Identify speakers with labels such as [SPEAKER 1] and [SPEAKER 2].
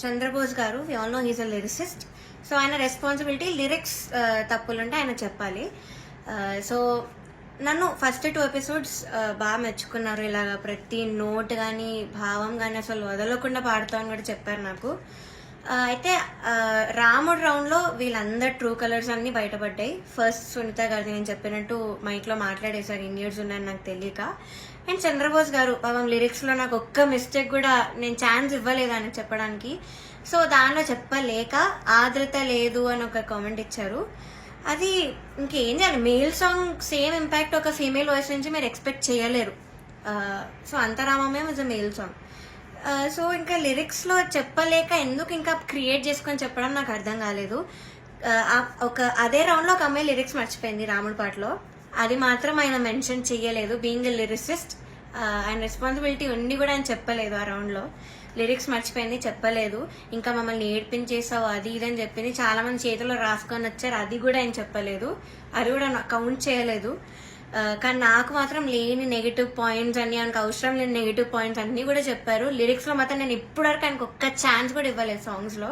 [SPEAKER 1] Chandrabose garu, we all know he's a lyricist. So ఆయన responsibility lyrics తప్పులుంటే ఆయన చెప్పాలి. సో నన్ను ఫస్ట్ 2 ఎపిసోడ్స్ బాగా మెచ్చుకున్నారు. ఇలాగ ప్రతి నోట్ కానీ భావం కానీ అసలు వదలకుండా పాడుతామని కూడా చెప్పారు నాకు. అయితే రాముడు రౌండ్లో వీళ్ళందరు ట్రూ కలర్స్ అన్ని బయటపడ్డాయి. ఫస్ట్ సునీత గారిది నేను చెప్పినట్టు మైక్లో మాట్లాడేశారు ఇన్ని ఇయర్స్ ఉన్నాయని నాకు తెలియక. అండ్ చంద్రబోస్ గారు పాపం లిరిక్స్లో నాకు ఒక్క మిస్టేక్ కూడా నేను ఛాన్స్ ఇవ్వలేదు అని చెప్పడానికి. సో దానిలో చెప్పలేక ఆదృత లేదు అని ఒక కామెంట్ ఇచ్చారు. అది ఇంకేం చేయాలి, మేల్ సాంగ్ సేమ్ ఇంపాక్ట్ ఒక ఫీమేల్ వాయిస్ నుంచి మీరు ఎక్స్పెక్ట్ చేయలేరు. సో అంతరామమే was a male song. So ఇంకా లిరిక్స్లో చెప్పలేక ఎందుకు ఇంకా క్రియేట్ చేసుకొని చెప్పడం నాకు అర్థం కాలేదు. ఒక అదే రౌండ్లో ఒక అమ్మాయి లిరిక్స్ మర్చిపోయింది రాముడి పాటలో, అది మాత్రం ఆయన మెన్షన్ చెయ్యలేదు. బీయింగ్ ఎ లిరిసిస్ట్ ఆయన రెస్పాన్సిబిలిటీ ఉండి కూడా ఆయన చెప్పలేదు. ఆ రౌండ్లో లిరిక్స్ మర్చిపోయింది, చెప్పలేదు. ఇంకా మమ్మల్ని ఏడ్పించేసావు అది ఇది అని చెప్పింది. చాలా మంది చేతిలో రాసుకొని వచ్చారు, అది కూడా ఆయన చెప్పలేదు, అది కూడా కౌంట్ చేయలేదు. కానీ నాకు మాత్రం లేని నెగిటివ్ పాయింట్స్ అన్ని, ఆయనకు అవసరం లేని నెగిటివ్ పాయింట్స్ అన్ని కూడా చెప్పారు. లిరిక్స్లో మాత్రం నేను ఇప్పటివరకు ఆయనకు ఒక్క ఛాన్స్ కూడా ఇవ్వలేదు సాంగ్స్లో.